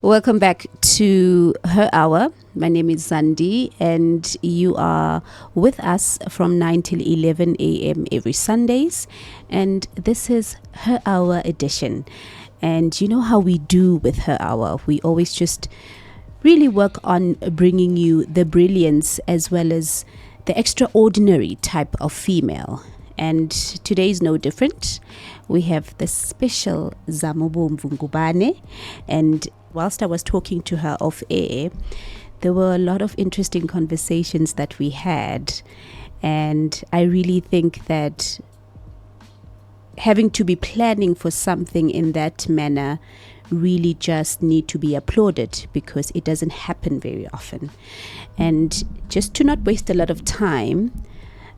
Welcome back to Her Hour. My name is Zandi, and you are with us from 9 till 11 a.m. every Sundays. And this is Her Hour edition. And you know how we do with Her Hour. We always just really work on bringing you the brilliance as well as the extraordinary type of female. And today is no different. We have the special Zamabomvu Ngubane, and whilst I was talking to her off air, there were a lot of interesting conversations that we had. And I really think that having to be planning for something in that manner really just need to be applauded, because it doesn't happen very often. And just to not waste a lot of time,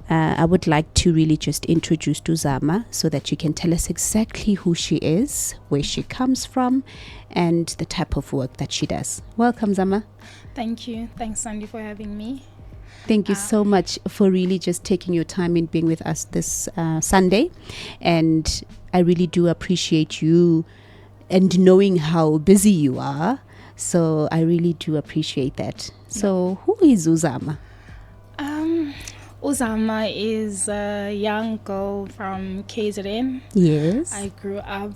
I would like to really just introduce to Zama so that you can tell us exactly who she is, where she comes from, and the type of work that she does. Welcome, Zama. Thank you. Thanks, Sandy, for having me. Thank you so much for really just taking your time in being with us this Sunday. And I really do appreciate you and knowing how busy you are. So I really do appreciate that. So who is Uzama? Zama is a young girl from KZN. Yes. I grew up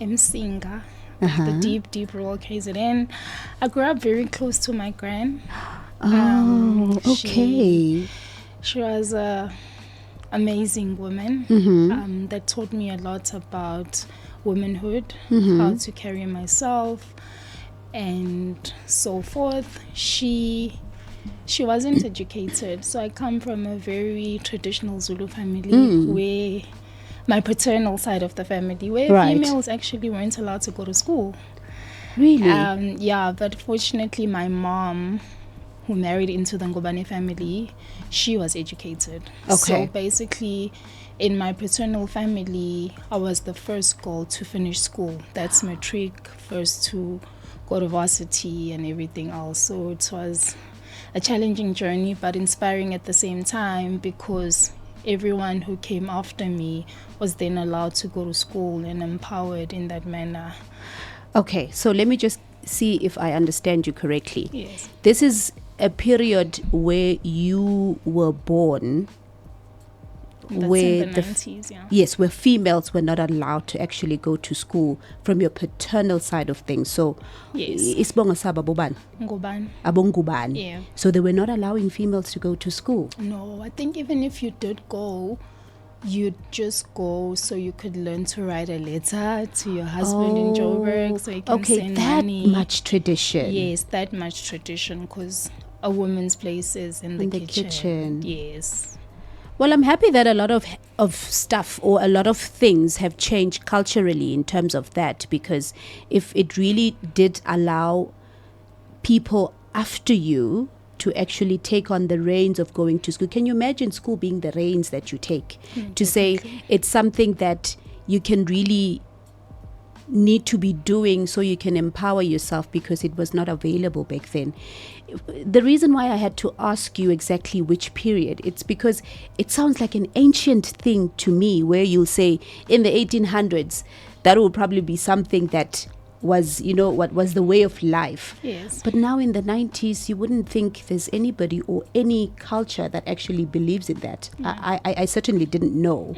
in Msinga, the deep rural KZN. I grew up very close to my gran. Okay. She was a amazing woman that taught me a lot about womanhood, how to carry myself, and so forth. She wasn't educated, so I come from a very traditional Zulu family where my paternal side of the family, where females actually weren't allowed to go to school. Really? Yeah, but fortunately my mom, who married into the Ngubane family, she was educated. Okay. So basically, in my paternal family, I was the first girl to finish school. That's matric, first to go to varsity and everything else. So it was a challenging journey, but inspiring at the same time, because everyone who came after me was then allowed to go to school and empowered in that manner. Okay, so let me just see if I understand you correctly. Yes. This is a period where you were born. That's where in the 90s, yeah. Yes, where females were not allowed to actually go to school from your paternal side of things. So, Yes. Isibongo Zamabomvu Ngubane. Yeah. So they were not allowing females to go to school. No, I think even if you did go, you'd just go so you could learn to write a letter to your husband in Joburg, so you can send money. That much tradition. Yes, that much tradition, because a woman's place is in the kitchen. Yes. Well, I'm happy that a lot of stuff or a lot of things have changed culturally in terms of that, because if it really did allow people after you to actually take on the reins of going to school. Can you imagine school being the reins that you take? To say it's something that you can really need to be doing so you can empower yourself, because it was not available back then. The reason why I had to ask you exactly which period, it's because it sounds like an ancient thing to me, where you'll say in the 1800s, that will probably be something that was, what was the way of life. Yes. But now in the 90s, you wouldn't think there's anybody or any culture that actually believes in that. I certainly didn't know.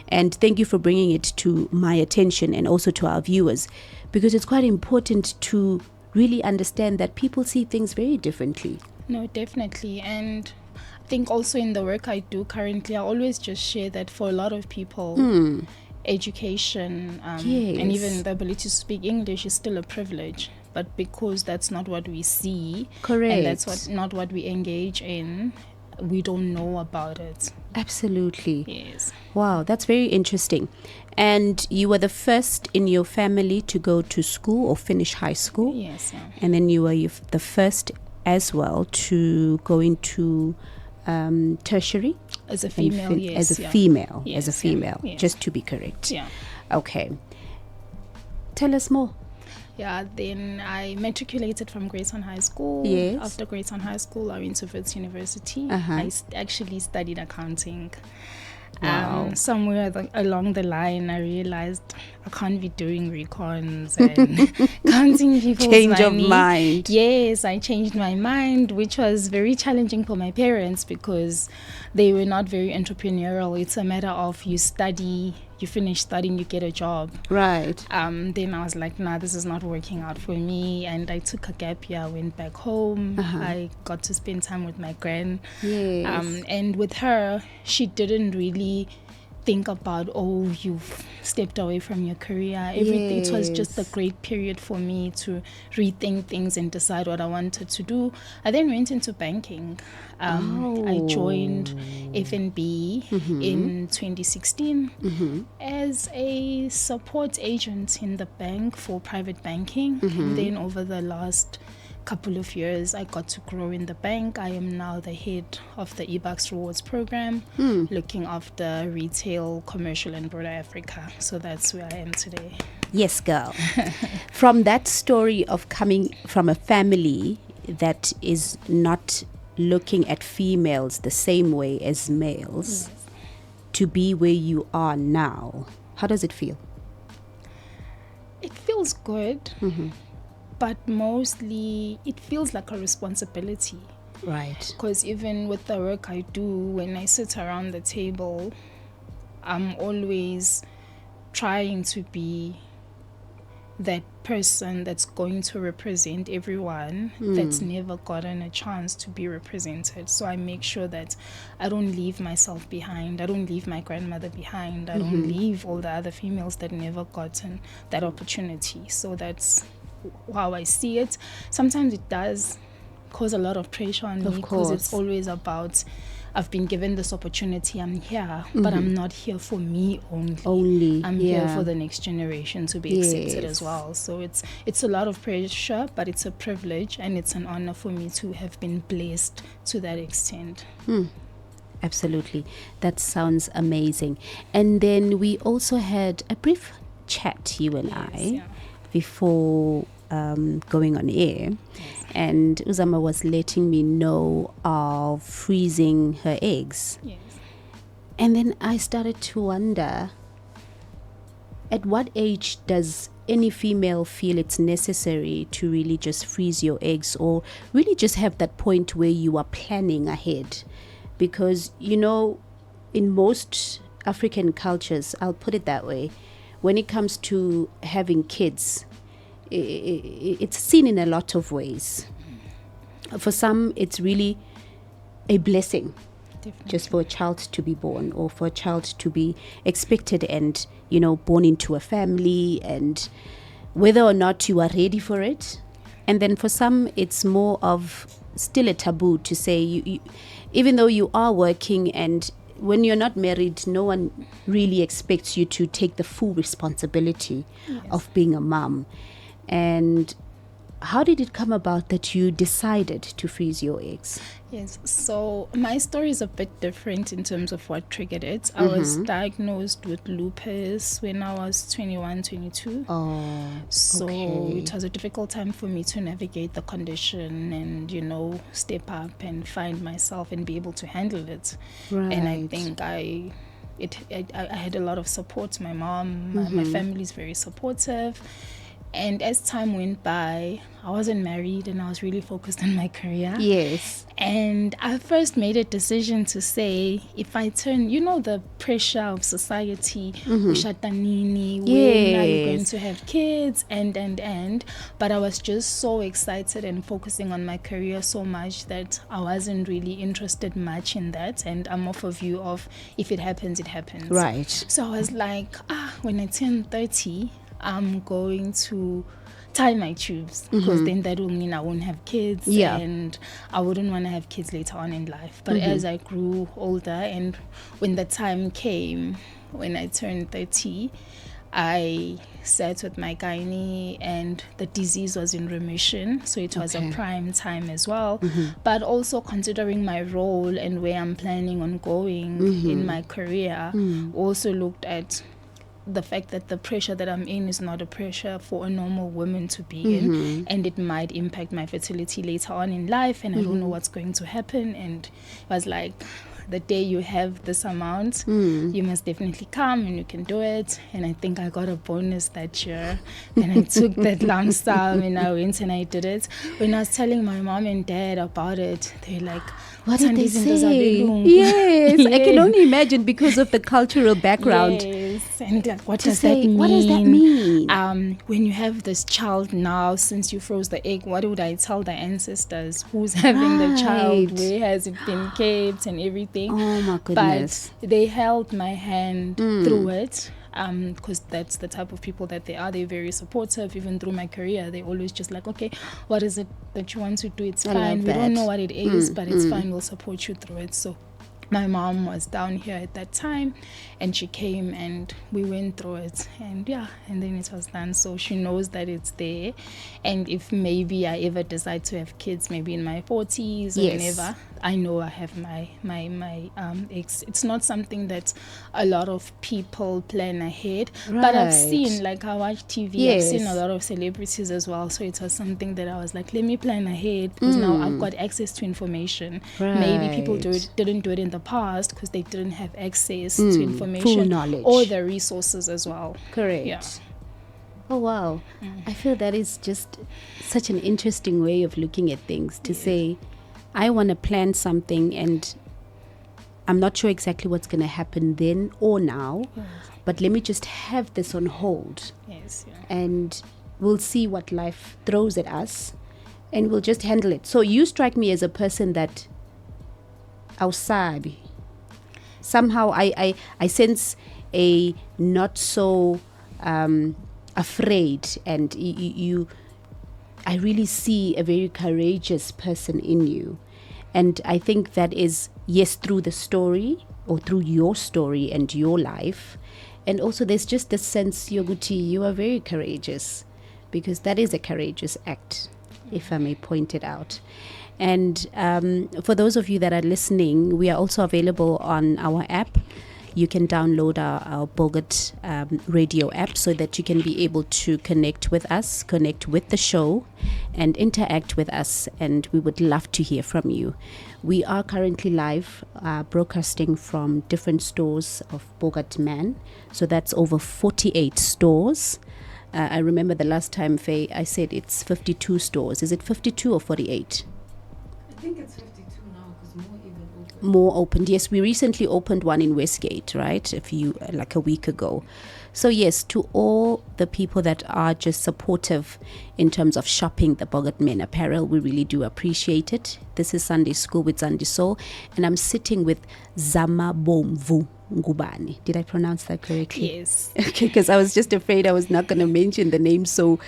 And thank you for bringing it to my attention and also to our viewers, because it's quite important to really understand that people see things very differently. No, definitely. And I think also in the work I do currently, I always just share that for a lot of people, education and even the ability to speak English is still a privilege, but because that's not what we see, correct, and that's not what we engage in, we don't know about it. Absolutely. Yes. Wow, that's very interesting. And you were the first in your family to go to school or finish high school. Yes. Yeah. And then you were the first as well to go into tertiary. As a female, yes. As a female, yes. Just to be correct. Yeah. Okay. Tell us more. Yeah, then I matriculated from Greytown High School. Yes. After Greytown High School, I went to Wits University. Uh-huh. I actually studied accounting. Wow. Somewhere along the line, I realized I can't be doing recons and counting people's Change of money. mind. Yes, I changed my mind, which was very challenging for my parents because they were not very entrepreneurial. It's a matter of you study, you finish studying, you get a job. Right. Then I was like, nah, this is not working out for me. And I took a gap year, went back home. I got to spend time with my gran. Yes. And with her, she didn't really think about, oh, you've stepped away from your career. Everything. It was just a great period for me to rethink things and decide what I wanted to do. I then went into banking. I joined FNB in 2016 as a support agent in the bank for private banking. And then over the last couple of years, I got to grow in the bank. I am now the head of the eBucks rewards program, looking after retail, commercial, and broader Africa. So that's where I am today. Yes, girl. From that story of coming from a family that is not looking at females the same way as males, to be where you are now, how does it feel? It feels good. But mostly it feels like a responsibility. Right. Because even with the work I do, when I sit around the table, I'm always trying to be that person that's going to represent everyone that's never gotten a chance to be represented. So I make sure that I don't leave myself behind. I don't leave my grandmother behind. I don't leave all the other females that never gotten that opportunity. So that's how I see it. Sometimes it does cause a lot of pressure on me because it's always about, I've been given this opportunity, I'm here, but I'm not here for me only. I'm here for the next generation to be accepted as well. So it's a lot of pressure, but it's a privilege and it's an honor for me to have been blessed to that extent. Absolutely. That sounds amazing. And then we also had a brief chat, you and I, before going on air, and Zama was letting me know of freezing her eggs. And then I started to wonder, at what age does any female feel it's necessary to really just freeze your eggs, or really just have that point where you are planning ahead? Because, you know, in most African cultures, I'll put it that way, when it comes to having kids, it's seen in a lot of ways. For some, it's really a blessing. Definitely. Just for a child to be born, or for a child to be expected and, you know, born into a family, and whether or not you are ready for it. And then for some, it's more of still a taboo to say, you even though you are working, and when you're not married, no one really expects you to take the full responsibility of being a mom. And how did it come about that you decided to freeze your eggs? Yes, so my story is a bit different in terms of what triggered it. I was diagnosed with lupus when I was 21, 22. So it was a difficult time for me to navigate the condition and, you know, step up and find myself and be able to handle it. Right. And I think I had a lot of support. My mom, my family is very supportive. And as time went by, I wasn't married and I was really focused on my career. Yes. And I first made a decision to say, if I turn, you know, the pressure of society, ushatanini, when are you going to have kids, and. But I was just so excited and focusing on my career so much that I wasn't really interested much in that. And I'm of a view of, if it happens, it happens. Right. So I was like, when I turn 30, I'm going to tie my tubes, because then that will mean I won't have kids, and I wouldn't want to have kids later on in life. But as I grew older, and when the time came, when I turned 30, I sat with my gynae and the disease was in remission, so it was a prime time as well. But also considering my role and where I'm planning on going in my career, also looked at the fact that the pressure that I'm in is not a pressure for a normal woman to be in, and it might impact my fertility later on in life, and I don't know what's going to happen. And I was like, the day you have this amount, you must definitely come and you can do it. And I think I got a bonus that year. And I took that lump sum and I went and I did it. When I was telling my mom and dad about it, they're like, what did they say? Yes, I can only imagine because of the cultural background. Yes, and what does that mean? What does that mean? When you have this child now, since you froze the egg, what would I tell the ancestors? Who's having the child? Where has it been kept and everything? Oh my goodness. But they held my hand through it. Because that's the type of people that they are. They're very supportive. Even through my career, they always just like, okay, what is it that you want to do? It's fine. We don't know what it is, but it's fine. We'll support you through it. So my mom was down here at that time, and she came and we went through it, and then it was done. So she knows that it's there, and if maybe I ever decide to have kids, maybe in my 40s or whenever, I know I have my ex. It's not something that a lot of people plan ahead, but I've seen, like, I watch TV, I've seen a lot of celebrities as well, so it was something that I was like, let me plan ahead, because now I've got access to information. Maybe people didn't do it in the past because they didn't have access to information, full knowledge, or the resources as well. Correct. Yeah. Oh wow. I feel that is just such an interesting way of looking at things, to say, I want to plan something and I'm not sure exactly what's going to happen then or now, but let me just have this on hold. And we'll see what life throws at us and we'll just handle it. So you strike me as a person that outside somehow I sense a not so afraid, and I really see a very courageous person in you. And I think that is, yes, through the story, or through your story and your life. And also there's just this sense, Yoguti, you are very courageous, because that is a courageous act, if I may point it out. And for those of you that are listening, we are also available on our app. You can download our Bogot radio app so that you can be able to connect with us, connect with the show, and interact with us. And we would love to hear from you. We are currently live broadcasting from different stores of Bogot Man. So that's over 48 stores. I remember the last time, Faye, I said it's 52 stores. Is it 52 or 48? I think it's 52 now, because more even open. More opened. Yes, we recently opened one in Westgate, right? Like a week ago. So yes, to all the people that are just supportive in terms of shopping the Bogot Men apparel, we really do appreciate it. This is Sunday School with Zandi Soul, and I'm sitting with Zamabomvu Ngubane. Did I pronounce that correctly? Yes. Okay, because I was just afraid I was not going to mention the name so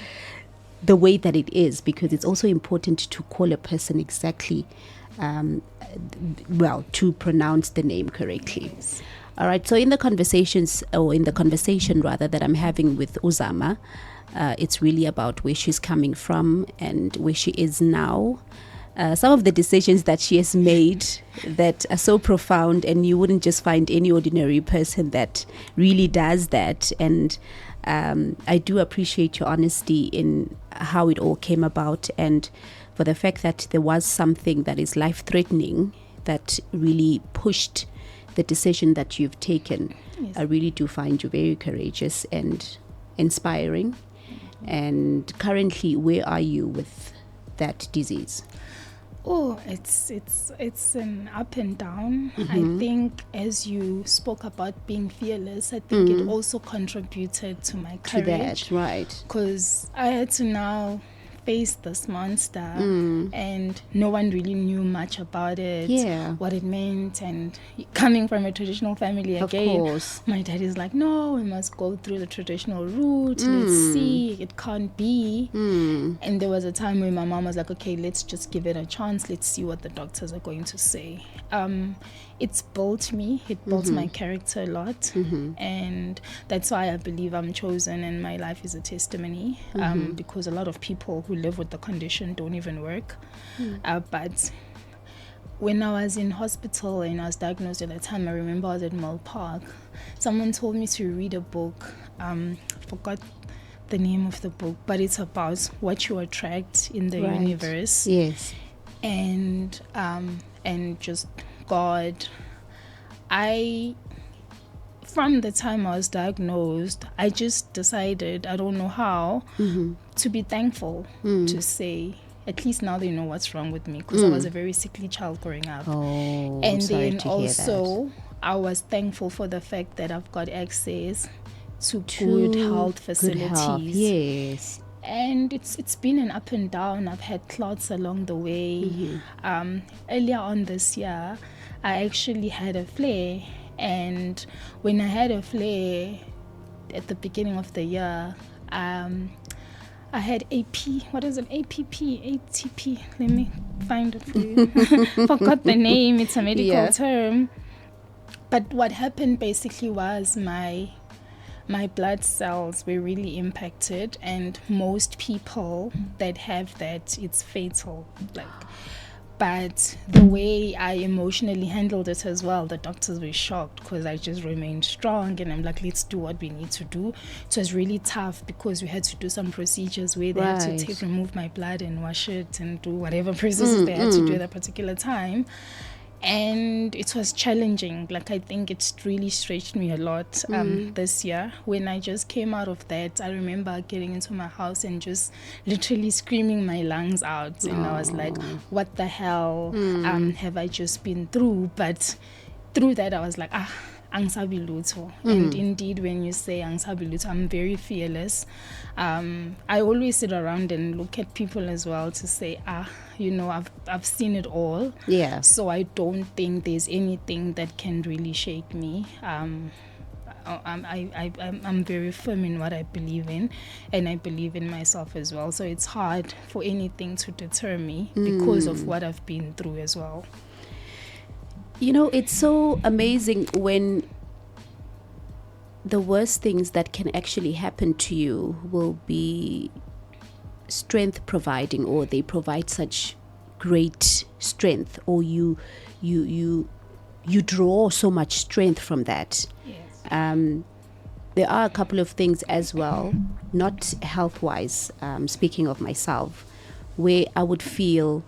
the way that it is, because it's also important to call a person exactly, to pronounce the name correctly. Yes. All right, so in the conversation that I'm having with Zama, it's really about where she's coming from and where she is now. Some of the decisions that she has made that are so profound, and you wouldn't just find any ordinary person that really does that. And I do appreciate your honesty in how it all came about, and for the fact that there was something that is life-threatening that really pushed the decision that you've taken. Yes. I really do find you very courageous and inspiring. And currently, where are you with that disease? Oh, it's an up and down. I think, as you spoke about being fearless, I think it also contributed to my courage. To that, right. Because I had to now face this monster, and no one really knew much about it, what it meant. And coming from a traditional family again, of course, my dad is like, no, we must go through the traditional route. Let's see, it can't be. And there was a time where my mom was like, okay, let's just give it a chance. Let's see what the doctors are going to say. It's built me. It built my character a lot. And that's why I believe I'm chosen, and my life is a testimony, because a lot of people who live with the condition don't even work. But when I was in hospital and I was diagnosed at that time, I remember I was at Mill Park. Someone told me to read a book. Forgot the name of the book, but it's about what you attract in the universe. Yes. And just God from the time I was diagnosed, I just decided, I don't know how, to be thankful, to say, at least now they know what's wrong with me, because I was a very sickly child growing up. Oh, And I'm sorry then to hear also, I was thankful for the fact that I've got access to good health facilities. Good health, yes. And it's been an up and down. I've had clots along the way. Earlier on this year, I actually had a flare. And when I had a flare at the beginning of the year, I had AP. What is it? APP? ATP? Let me find it for you. Forgot the name. It's a medical term. But what happened basically was my blood cells were really impacted, and most people that have that, it's fatal. But the way I emotionally handled it as well, the doctors were shocked, because I just remained strong, and I'm like, let's do what we need to do. So it was really tough, because we had to do some procedures where they had to remove my blood and wash it and do whatever processes they had to do at that particular time. And it was challenging. I think it's really stretched me a lot this year. When I just came out of that, I remember getting into my house and just literally screaming my lungs out. And I was like, what the hell have I just been through? But through that, I was like, angisabi lutho. And indeed, when you say angisabi lutho, I'm very fearless. I always sit around and look at people as well to say, I've seen it all. Yeah. So I don't think there's anything that can really shake me. I'm very firm in what I believe in, and I believe in myself as well. So it's hard for anything to deter me because of what I've been through as well. It's so amazing when the worst things that can actually happen to you will be strength providing, or they provide such great strength, or you draw so much strength from that. Yes. There are a couple of things as well, not health-wise, speaking of myself, where I would feel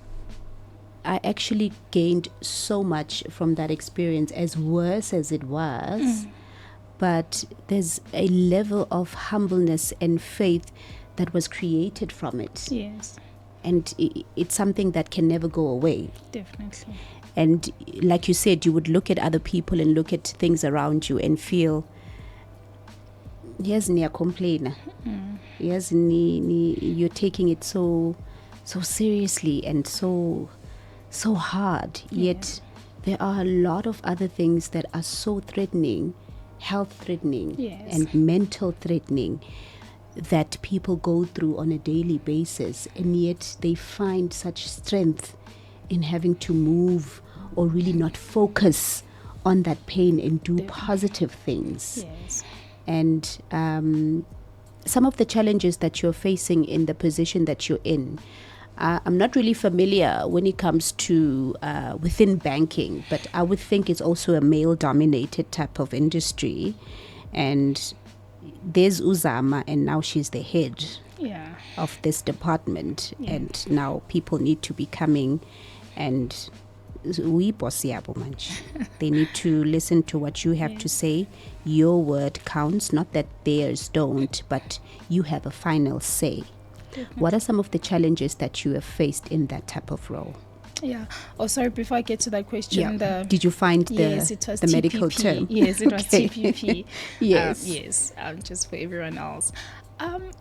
I actually gained so much from that experience, as worse as it was. But there's a level of humbleness and faith that was created from it. Yes. And it's something that can never go away. Definitely. And like you said, you would look at other people and look at things around you and feel, yes, ni complain. Yes, you're taking it so seriously and so hard. Yet there are a lot of other things that are so threatening, health threatening, and mental threatening, that people go through on a daily basis, and yet they find such strength in having to move or really not focus on that pain and do positive things. Yes. And some of the challenges that you're facing in the position that you're in, I'm not really familiar when it comes to within banking, but I would think it's also a male-dominated type of industry. And there's Zama, and now she's the head of this department. And now people need to be coming and we boss yabo manje. They need to listen to what you have to say. Your word counts, not that theirs don't, but you have a final say. Definitely. What are some of the challenges that you have faced in that type of role? Yeah. Oh, sorry, before I get to that question. Did you find it was the TPP. medical term? Yes, it was TPP. Yes. Yes, just for everyone else.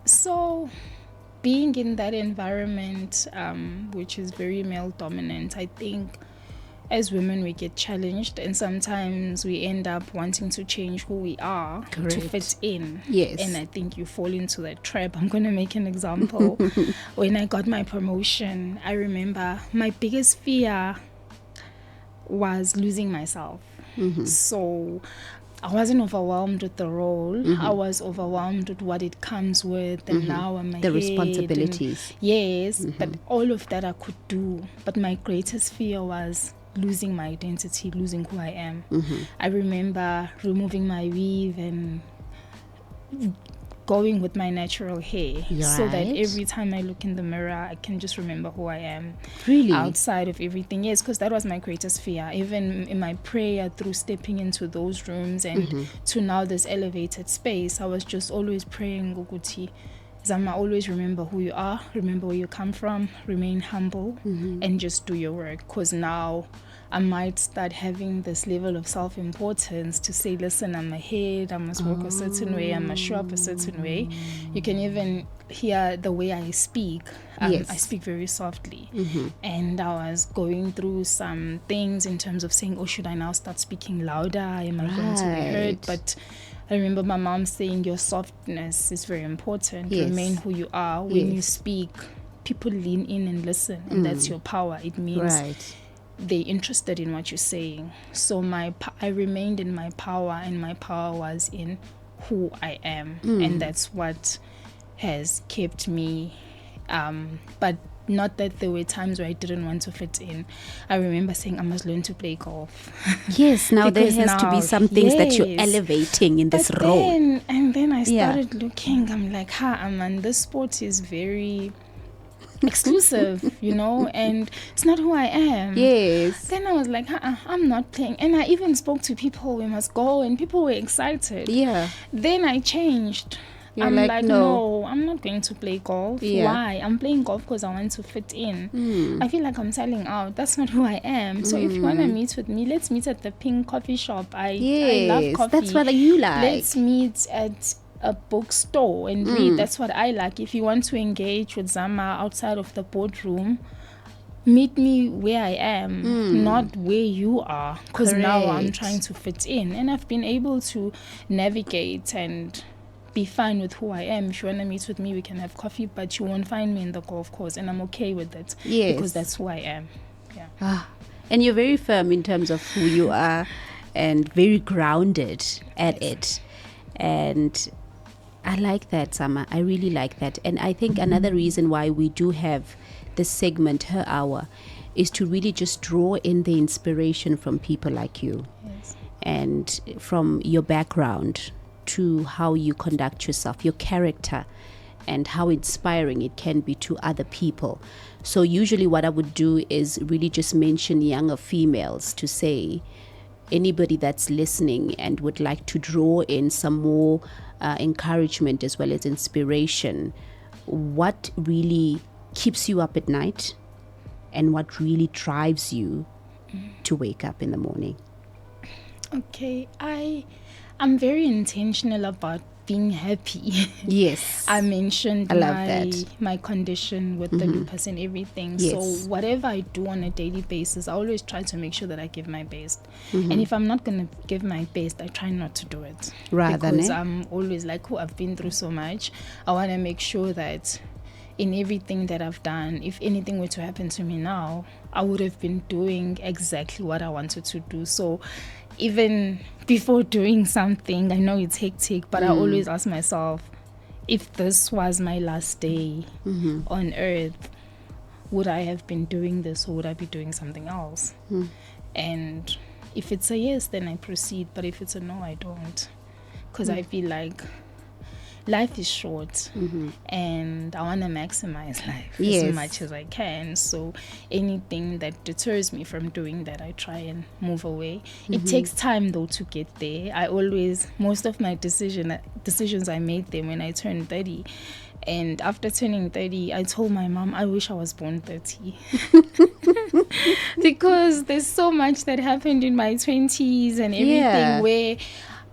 So being in that environment, which is very male dominant, I think as women we get challenged, and sometimes we end up wanting to change who we are to fit in. Yes. And I think you fall into that trap. I'm going to make an example. When I got my promotion, I remember my biggest fear was losing myself. So I wasn't overwhelmed with the role. I was overwhelmed with what it comes with, and now I'm the responsibilities. But all of that I could do. But my greatest fear was losing my identity, losing who I am. I remember removing my weave and going with my natural hair, so that Right. every time I look in the mirror, I can just remember who I am. Really? Outside of everything. Yes, because that was my greatest fear. Even in my prayer, through stepping into those rooms and to now this elevated space, I was just always praying, Guguti, Zama, always remember who you are, remember where you come from, remain humble, and just do your work. Because now I might start having this level of self-importance to say, listen, I'm ahead, I must walk a certain way, I must show up a certain way. You can even hear the way I speak. Yes. I speak very softly. And I was going through some things in terms of saying, oh, should I now start speaking louder? Am I going to be heard? Right. But I remember my mom saying your softness is very important. Yes. Remain who you are. When you Yes. speak, people lean in and listen, and that's your power. It means Right. they're interested in what you're saying. So I remained in my power, and my power was in who I am, and that's what has kept me. But not that there were times where I didn't want to fit in. I remember saying I must learn to play golf. Yes, now there Because has to be now- some things that you're yes. elevating in this But role. then I Yeah. started looking. I'm like, man, this sport is very exclusive, and it's not who I am. Yes. Then I was like, I'm not playing. And I even spoke to people, we must go, and people were excited. Yeah. Then I changed. You're I'm like, like, no. no, I'm not going to play golf. Yeah. Why? I'm playing golf because I want to fit in. I feel like I'm selling out. That's not who I am. So if you want to meet with me, let's meet at the Pink Coffee Shop. I love Yes. coffee. That's what you like. Let's meet at a bookstore and read. That's what I like. If you want to engage with Zama outside of the boardroom, meet me where I am, not where you are, because now I'm Correct. trying to fit in, and I've been able to navigate and be fine with who I am. If you want to meet with me, we can have coffee, but you won't find me in the golf course, and I'm okay with it. Yes. Because that's who I am. Yeah. And you're very firm in terms of who you are and very grounded at it. And I like that, Zama. I really like that. And I think another reason why we do have this segment, Her Hour, is to really just draw in the inspiration from people like you Yes. and from your background to how you conduct yourself, your character, and how inspiring it can be to other people. So usually what I would do is really just mention younger females to say, anybody that's listening and would like to draw in some more encouragement as well as inspiration, what really keeps you up at night and what really drives you to wake up in the morning? Okay, I'm very intentional about being happy. Yes. I mentioned I love that. my condition with the lupus and everything. Yes. So whatever I do on a daily basis, I always try to make sure that I give my best. And if I'm not going to give my best, I try not to do it. Rather, because ne? I'm always like, I've been through so much. I want to make sure that in everything that I've done, if anything were to happen to me now, I would have been doing exactly what I wanted to do. So even before doing something, I know it's hectic, but I always ask myself, if this was my last day on earth, would I have been doing this or would I be doing something else? And if it's a yes, then I proceed. But if it's a no, I don't. Because I feel like life is short and I want to maximize life Yes. as much as I can. So anything that deters me from doing that, I try and move away. It takes time though to get there. Most of my decisions, I made them when I turned 30. And after turning 30, I told my mom, I wish I was born 30. Because there's so much that happened in my 20s and everything where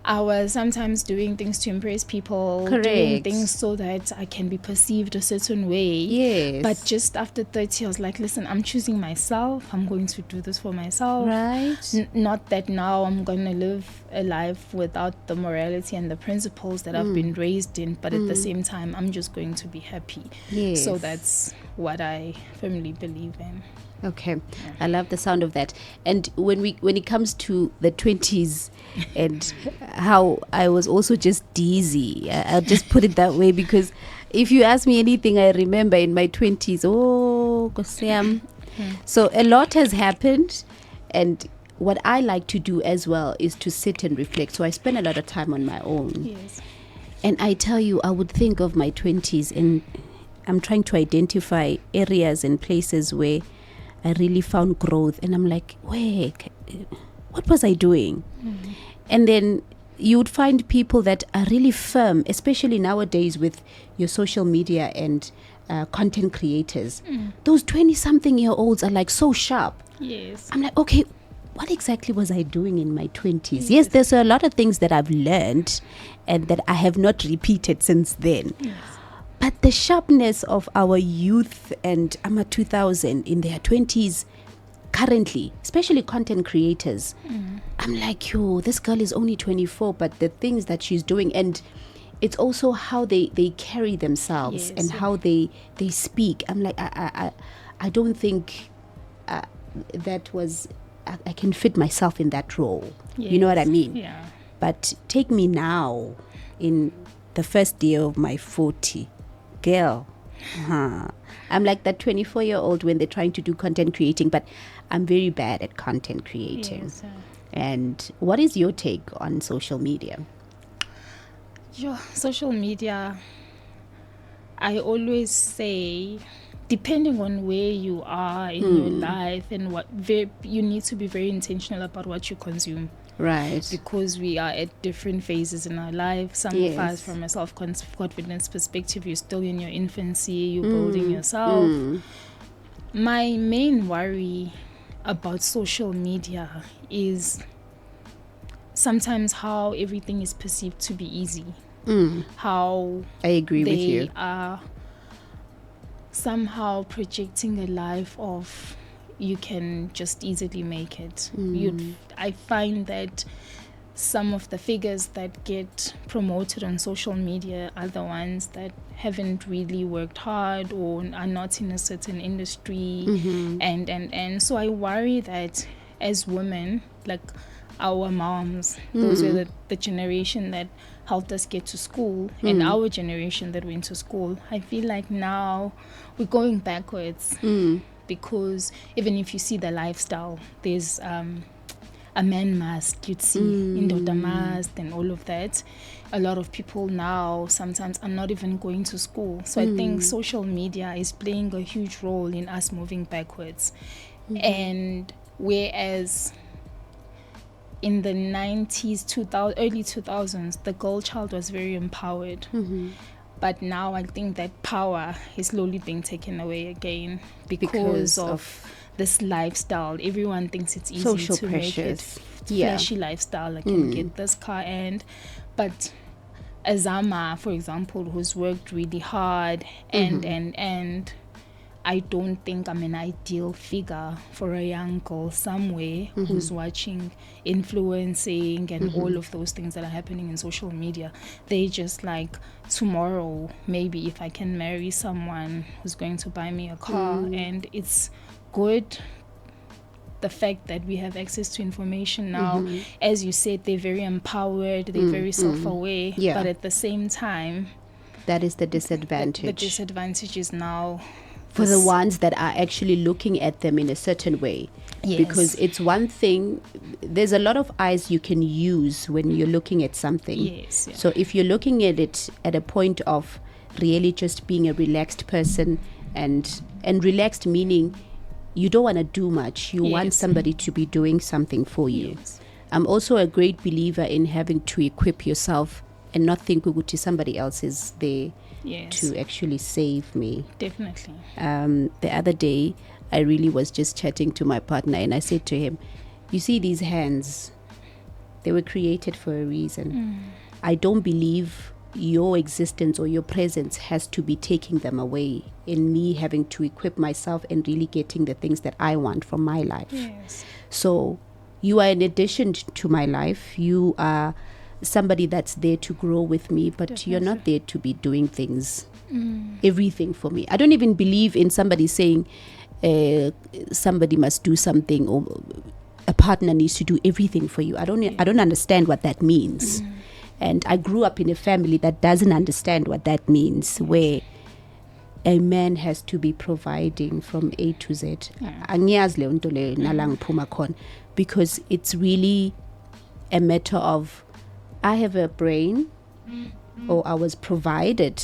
I was sometimes doing things to impress people, doing Correct. things so that I can be perceived a certain way. Yes. But just after 30, I was like, listen, I'm choosing myself. I'm going to do this for myself. Right. Not that now I'm going to live a life without the morality and the principles that I've been raised in, but at the same time, I'm just going to be happy. Yes. So that's what I firmly believe in. Okay, I love the sound of that. And when it comes to the 20s and how I was also just dizzy, I'll just put it that way, because if you ask me anything I remember in my 20s, oh, Kosiam. So a lot has happened, and what I like to do as well is to sit and reflect. So I spend a lot of time on my own. Yes. And I tell you, I would think of my 20s and I'm trying to identify areas and places where I really found growth. And I'm like, wait, what was I doing? And then you would find people that are really firm, especially nowadays with your social media and content creators. Those 20-something-year-olds are like so sharp. Yes. I'm like, okay, what exactly was I doing in my 20s? Yes, there's a lot of things that I've learned and that I have not repeated since then. Yes. But the sharpness of our youth, and I'm a 2000 in their 20s currently, especially content creators, I'm like, yo, this girl is only 24, but the things that she's doing, and it's also how they carry themselves and how they speak. I'm like, I don't think that was, I can fit myself in that role. You know what I mean? Yeah. But take me now in the first year of my 40, girl. I'm like that 24-year-old when they're trying to do content creating, but I'm very bad at content creating. Yes. And what is your take on social media? Social media, I always say, depending on where you are in your life and you need to be very intentional about what you consume. Right. Because we are at different phases in our life. Some of us, from a self-confidence perspective, you're still in your infancy, you're building yourself. My main worry about social media is sometimes how everything is perceived to be easy. How I agree with you. They are somehow projecting a life of you can just easily make it. I find that some of the figures that get promoted on social media are the ones that haven't really worked hard or are not in a certain industry. And so I worry that as women, like our moms, those were the generation that helped us get to school, and our generation that went to school. I feel like now we're going backwards because even if you see the lifestyle, there's a man mask, you'd see indoda mask and all of that. A lot of people now sometimes are not even going to school. So I think social media is playing a huge role in us moving backwards. And whereas in the 90s, early 2000s, the girl child was very empowered. But now I think that power is slowly being taken away again because of this lifestyle. Everyone thinks it's easy Social to pressures. make it flashy lifestyle. I can get this car, but a Zama, for example, who's worked really hard and I don't think I'm an ideal figure for a young girl somewhere who's watching influencing and all of those things that are happening in social media. They just like, tomorrow, maybe if I can marry someone who's going to buy me a car, and it's good. The fact that we have access to information now, as you said, they're very empowered, they're very self-aware, but at the same time, that is the disadvantage. The disadvantage is now for the ones that are actually looking at them in a certain way. Because it's one thing, there's a lot of eyes you can use when you're looking at something. So if you're looking at it at a point of really just being a relaxed person, and relaxed meaning you don't want to do much, you want somebody to be doing something for you. I'm also a great believer in having to equip yourself and not think somebody else is there to actually save me. Definitely. The other day, I really was just chatting to my partner and I said to him, you see these hands, they were created for a reason. I don't believe your existence or your presence has to be taking them away in me having to equip myself and really getting the things that I want from my life. So you are an addition to my life. You are somebody that's there to grow with me, but you're not there to be doing things, everything for me. I don't even believe in somebody saying somebody must do something or a partner needs to do everything for you. I don't understand what that means. And I grew up in a family that doesn't understand what that means, where a man has to be providing from A to Z. Because it's really a matter of, I have a brain, or I was provided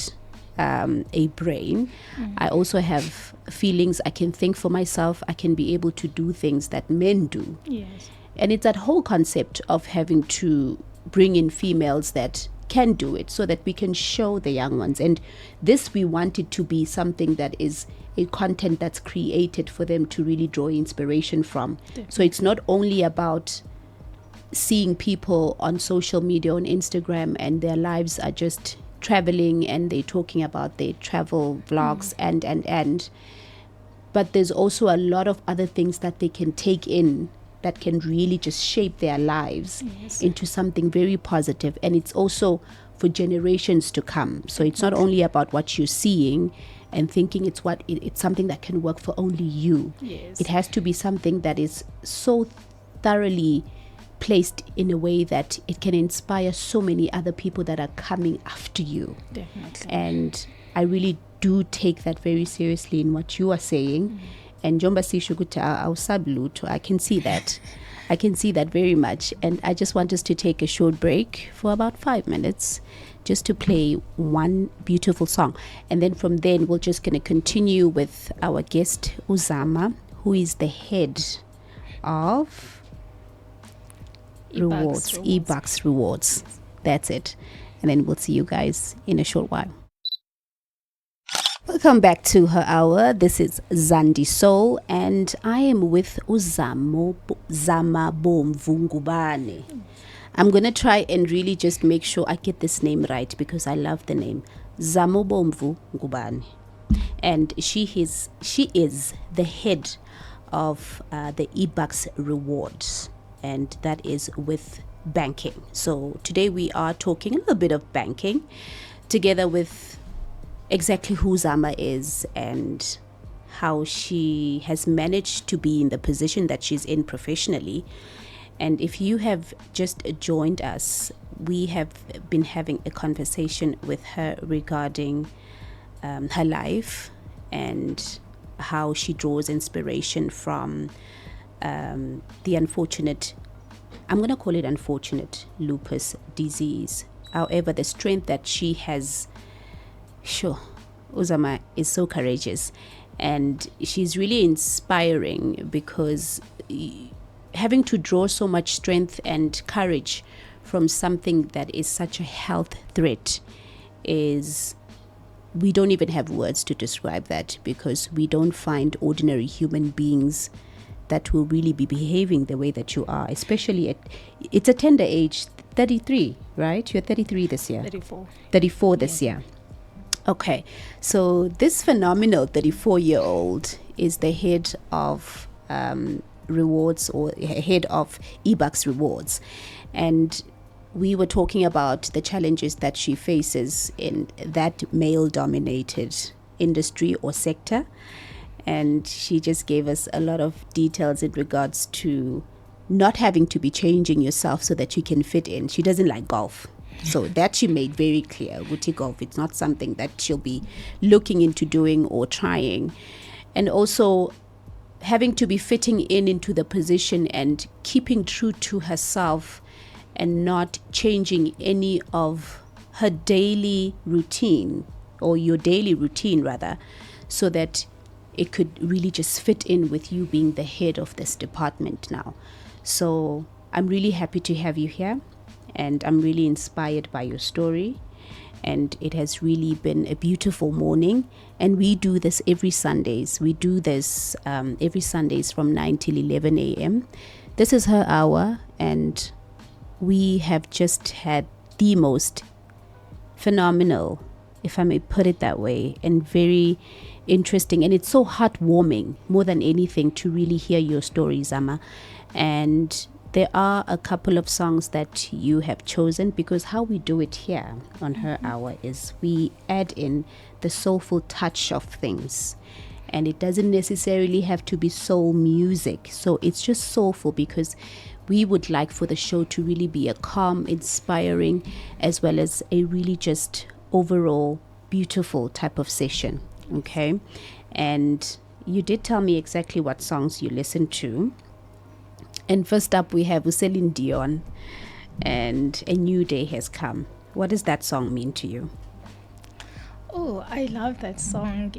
a brain, I also have feelings. I can think for myself. I can be able to do things that men do. Yes. And it's that whole concept of having to bring in females that can do it so that we can show the young ones. And this, we want it to be something that is a content that's created for them to really draw inspiration from. Definitely. So it's not only about seeing people on social media, on Instagram, and their lives are just traveling and they're talking about their travel vlogs and but there's also a lot of other things that they can take in that can really just shape their lives into something very positive. And it's also for generations to come. So it's not only about what you're seeing and thinking it's something that can work for only you. Yes. It has to be something that is so thoroughly placed in a way that it can inspire so many other people that are coming after you. Definitely. And I really do take that very seriously in what you are saying. And Jomba Sishuguta, our sabluto, I can see that. I can see that very much. And I just want us to take a short break for about 5 minutes just to play one beautiful song. And then from then, we're just going to continue with our guest, Zama, who is the head of eBucks Rewards. That's it. And then we'll see you guys in a short while. Welcome back to Her Hour. This is Zandi Soul, and I am with Zamabomvu Ngubane. I'm going to try and really just make sure I get this name right because I love the name. Zamabomvu Ngubane. And she is the head of the eBucks Rewards, and that is with banking. So today we are talking a little bit of banking together with exactly who Zama is and how she has managed to be in the position that she's in professionally. And if you have just joined us, we have been having a conversation with her regarding her life and how she draws inspiration from the unfortunate, I'm going to call it unfortunate, lupus disease. However, the strength that she has, Uzama is so courageous, and she's really inspiring because having to draw so much strength and courage from something that is such a health threat is, we don't even have words to describe that, because we don't find ordinary human beings that will really be behaving the way that you are, especially it's a tender age, 33, right? You're 33 this year. 34 this year. Okay, so this phenomenal 34-year-old is the head of rewards, or head of eBucks Rewards. And we were talking about the challenges that she faces in that male-dominated industry or sector. And she just gave us a lot of details in regards to not having to be changing yourself so that you can fit in. She doesn't like golf. So that she made very clear. Guti golf, it's not something that she'll be looking into doing or trying. And also having to be fitting into the position and keeping true to herself and not changing any of her daily routine, or your daily routine rather, so that it could really just fit in with you being the head of this department now. So I'm really happy to have you here, and I'm really inspired by your story. And it has really been a beautiful morning. And we do this every Sundays. We do this every Sundays from 9 till 11 a.m. This is Her Hour, and we have just had the most phenomenal, if I may put it that way, and very interesting. And it's so heartwarming more than anything to really hear your story, Zama. And there are a couple of songs that you have chosen, because how we do it here on Her Hour is we add in the soulful touch of things. And it doesn't necessarily have to be soul music. So it's just soulful, because we would like for the show to really be a calm, inspiring, as well as a really just overall beautiful type of session. Okay. And you did tell me exactly what songs you listen to. And first up, we have Celine Dion and A New Day Has Come. What does that song mean to you? Oh, I love that song.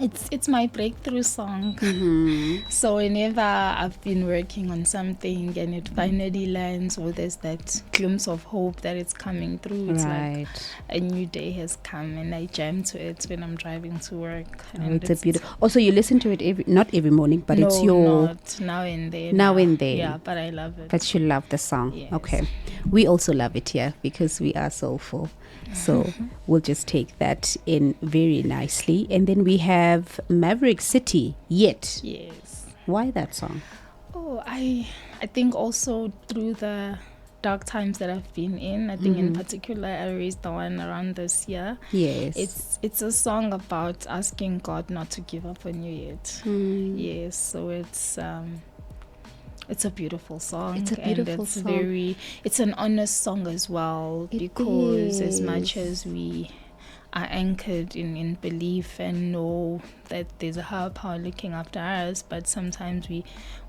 It's my breakthrough song. Mm-hmm. So whenever I've been working on something and it finally lands, or there's that glimpse of hope that it's coming through, it's like a new day has come, and I jam to it when I'm driving to work. And it's a beautiful. Also, you listen to it not every morning, but it's your not now and then. Now and then. Yeah, but I love it. But you love the song. Yes. Okay. We also love it here because we are soulful. So we'll just take that in very nicely. And then we have Maverick City, Yet. Yes. Why that song? Oh, I think also through the dark times that I've been in, I think in particular I raised the one around this year. Yes. It's a song about asking God not to give up on you yet. Yes, so it's a beautiful song. It's a beautiful and song. It's an honest song as well, because as much as we are anchored in belief and know that there's a higher power looking after us, but sometimes we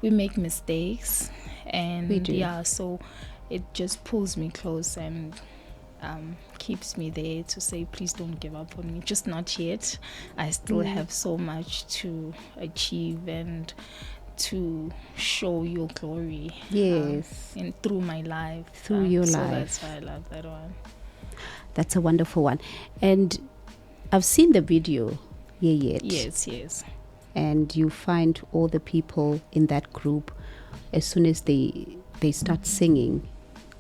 make mistakes, and We do. yeah, so it just pulls me close and keeps me there to say, please don't give up on me, just not yet. I still have so much to achieve and to show your glory. Yes. And through my life. Through your so life. That's why I love that one. That's a wonderful one. And I've seen the video, Yet. Yes. And you find all the people in that group, as soon as they start singing,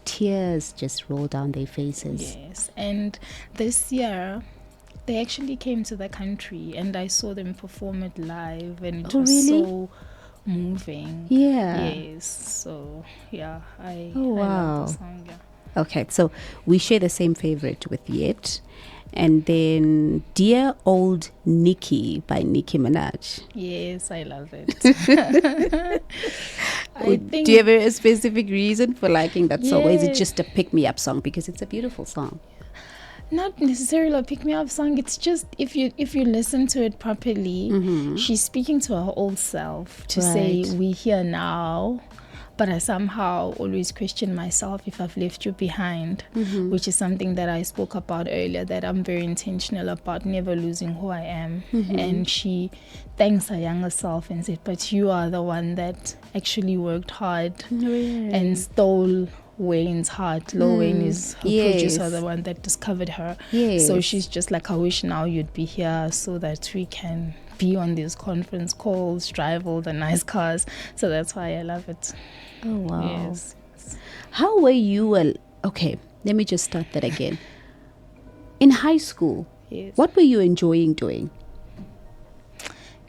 tears just roll down their faces. Yes. And this year, they actually came to the country and I saw them perform it live, and it was really? so moving. Yeah. Yes. So yeah, I wow. love the song. Yeah. Okay, so we share the same favorite with Yet. And then Dear Old Nikki by Nicki Minaj. Yes, I love it. Do you have a specific reason for liking that song? Or is it Yes. just a pick-me-up song? Because it's a beautiful song. Not necessarily a pick-me-up song. It's just if you listen to it properly, she's speaking to her old self to say, we're here now, but I somehow always question myself if I've left you behind, which is something that I spoke about earlier, that I'm very intentional about never losing who I am. And she thanks her younger self and said, but you are the one that actually worked hard and stole Wayne's heart. Lil Wayne is her producer, the one that discovered her. So she's just like, I wish now you'd be here so that we can be on these conference calls, drive all the nice cars. So that's why I love it. Oh, wow. Yes. How were you? Okay, let me just start that again. In high school, what were you enjoying doing?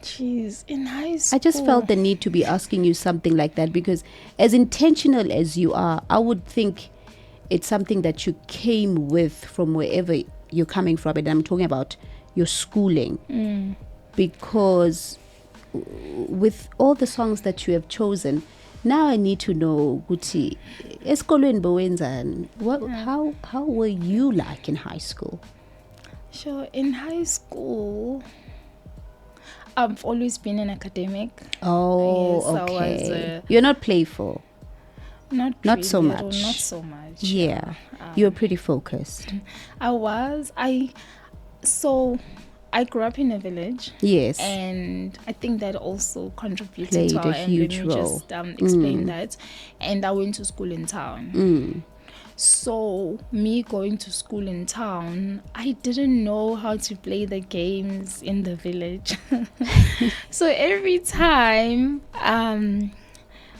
Jeez, in high school. I just felt the need to be asking you something like that because as intentional as you are, I would think it's something that you came with from wherever you're coming from. And I'm talking about your schooling. Because with all the songs that you have chosen, now I need to know, Guti, esikolweni bowenzani? How were you like in high school? Sure, in high school, I've always been an academic. Oh, yes, okay. You're not playful. Not really, so much. Not so much. Yeah, you're pretty focused. I grew up in a village. Yes. And I think that also contributed Played to our a huge Let me role. just explain that. And I went to school in town. So me going to school in town, I didn't know how to play the games in the village. So every time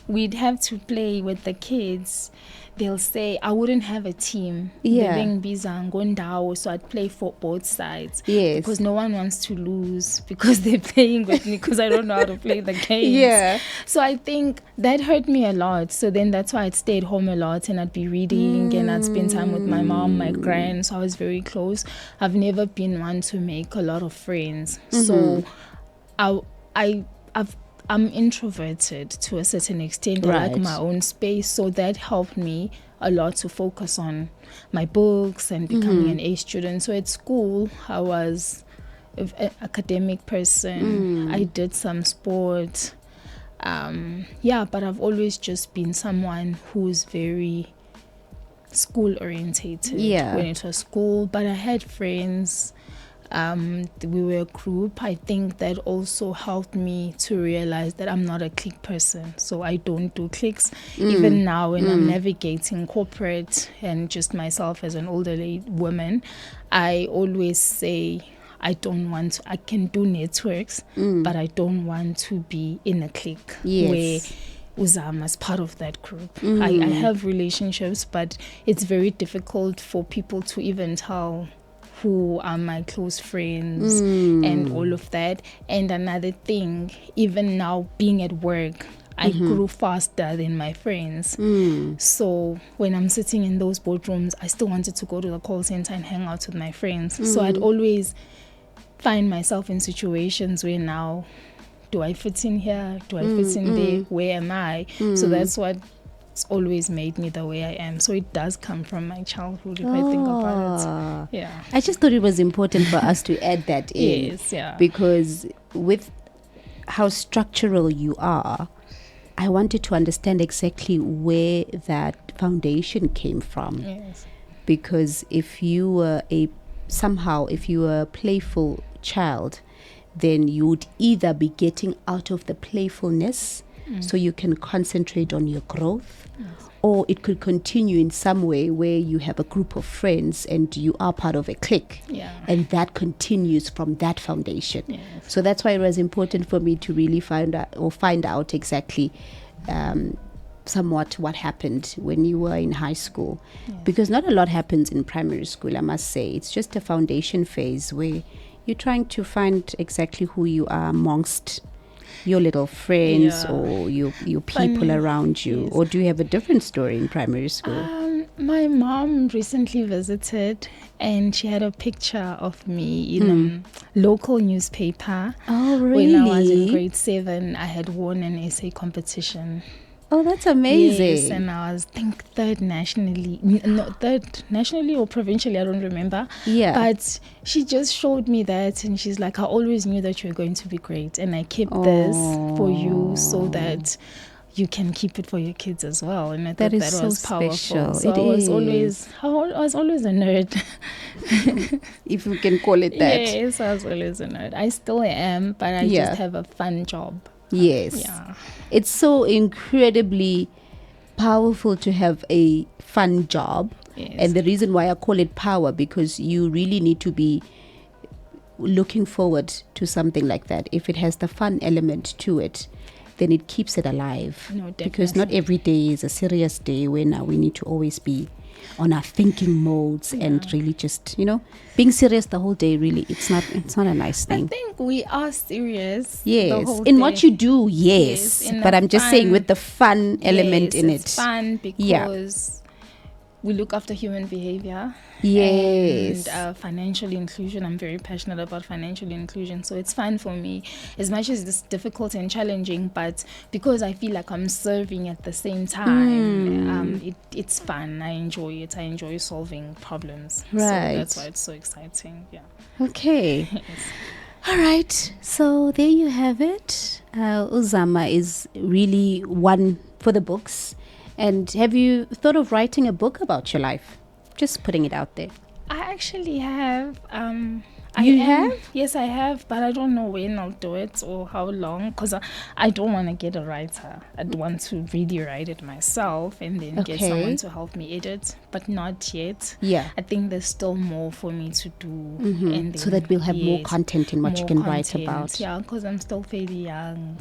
we'd have to play with the kids, they'll say I wouldn't have a team. So I'd play for both sides. Yes. Because no one wants to lose because they're playing with me because I don't know how to play the games. Yeah. So I think that hurt me a lot. So then that's why I'd stay at home a lot and I'd be reading and I'd spend time with my mom, my gran. So I was very close. I've never been one to make a lot of friends. So I'm introverted to a certain extent. I like my own space. So that helped me a lot to focus on my books and becoming an A student. So at school, I was an academic person. I did some sport. But I've always just been someone who's very school orientated Yeah. when it was school, but I had friends. We were a group. I think that also helped me to realize that I'm not a clique person, so I don't do cliques. Even now when I'm navigating corporate and just myself as an older woman, I always say I can do networks, but I don't want to be in a clique where Zama is part of that group. I have relationships, but it's very difficult for people to even tell who are my close friends and all of that. And another thing, even now being at work, I grew faster than my friends. So when I'm sitting in those boardrooms, I still wanted to go to the call center and hang out with my friends. So I'd always find myself in situations where now, do I fit in here? Do I fit in there? Where am I? So that's what always made me the way I am. So it does come from my childhood if I think about it. Yeah. I just thought it was important for us to add that in. Yes, yeah. Because with how structural you are, I wanted to understand exactly where that foundation came from. Yes. Because if you were a playful child, then you would either be getting out of the playfulness so you can concentrate on your growth, or it could continue in some way where you have a group of friends and you are part of a clique, and that continues from that foundation. So that's why it was important for me to really find out exactly somewhat what happened when you were in high school, because not a lot happens in primary school, I must say. It's just a foundation phase where you're trying to find exactly who you are amongst your little friends or your people around you. Or do you have a different story in primary school? My mom recently visited and she had a picture of me in a local newspaper. Oh, really? When I was in grade 7, I had won an essay competition. Oh, that's amazing. Yes, and I was, third nationally or provincially, I don't remember. Yeah. But she just showed me that and she's like, I always knew that you were going to be great. And I kept this for you so that you can keep it for your kids as well. And I thought that was so powerful. special. So I was always a nerd. If you can call it that. Yes, I was always a nerd. I still am, but I just have a fun job. Yes. It's so incredibly powerful to have a fun job. And the reason why I call it power, because you really need to be looking forward to something like that. If it has the fun element to it, then it keeps it alive. No, definitely. Because not every day is a serious day where now we need to always be on our thinking modes and really just, being serious the whole day. Really, it's not a nice thing. I think we are serious. Yes, the whole in day. what you do, yes. But I'm just saying with the fun element in it's it. Fun because we look after human behavior. Yes. And financial inclusion. I'm very passionate about financial inclusion. So it's fun for me, as much as it's difficult and challenging, but because I feel like I'm serving at the same time, it's fun. I enjoy it. I enjoy solving problems. Right. So that's why it's so exciting. Yeah. Okay. All right. So there you have it. Zama is really one for the books. And have you thought of writing a book about your life? Just putting it out there. I actually have. You have? Yes, I have, but I don't know when I'll do it or how long, because I don't want to get a writer. I'd want to really write it myself and then get someone to help me edit, but not yet. Yeah. I think there's still more for me to do. And then, so that we'll have more content in what you can write about. Yeah, because I'm still fairly young.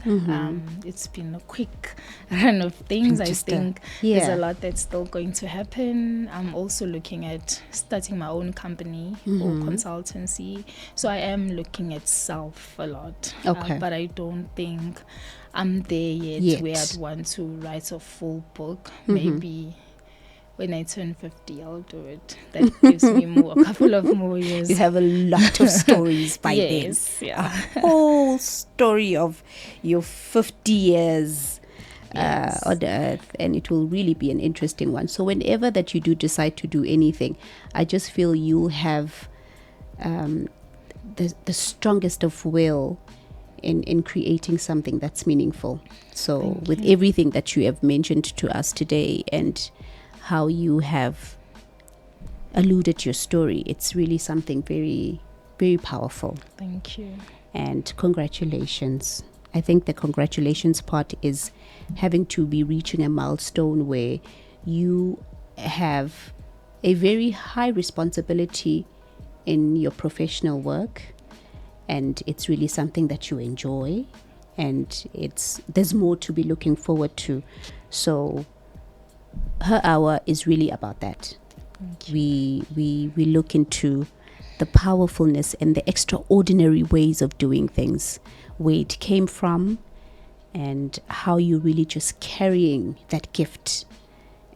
It's been a quick run of things. I think there's a lot that's still going to happen. I'm also looking at starting my own company or consultancy. So I am looking at self a lot. But I don't think I'm there yet where I'd want to write a full book. Maybe when I turn 50, I'll do it. That gives me a couple of more years. You have a lot of stories by then. Yeah. A whole story of your 50 years on the earth, and it will really be an interesting one. So whenever that you do decide to do anything, I just feel you'll have the strongest of will in creating something that's meaningful. So with everything that you have mentioned to us today and how you have alluded your story. It's really something very, very powerful. Thank you. And congratulations. I think the congratulations part is having to be reaching a milestone where you have a very high responsibility in your professional work, and it's really something that you enjoy, and there's more to be looking forward to. So her hour is really about that. We look into the powerfulness and the extraordinary ways of doing things, where it came from, and how you really just carrying that gift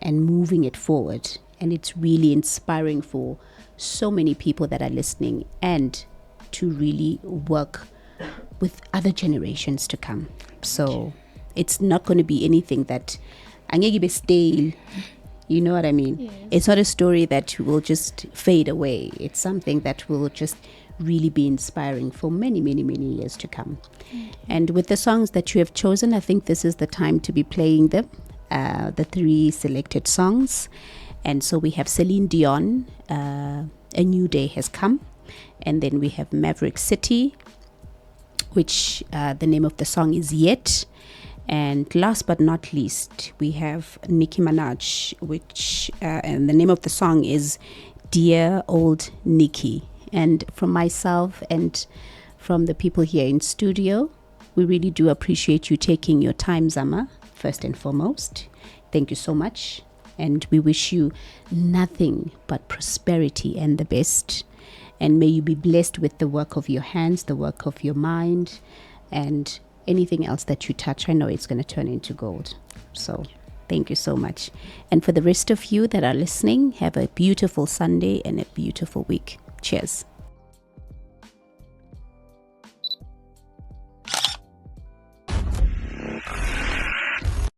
and moving it forward. And it's really inspiring for so many people that are listening, and to really work with other generations to come. So it's not going to be anything that angeke be stale. You know what I mean? Yes. It's not a story that will just fade away. It's something that will just really be inspiring for many, many, many years to come. And with the songs that you have chosen, I think this is the time to be playing them, the 3 selected songs. And so we have Celine Dion, A New Day Has Come. And then we have Maverick City, which the name of the song is Yet. And last but not least, we have Nicki Minaj, which and the name of the song is Dear Old Nicki. And from myself and from the people here in studio, we really do appreciate you taking your time, Zama, first and foremost. Thank you so much. And we wish you nothing but prosperity and the best. And may you be blessed with the work of your hands, the work of your mind, and anything else that you touch. I know it's going to turn into gold. So thank you so much. And for the rest of you that are listening, have a beautiful Sunday and a beautiful week. Cheers.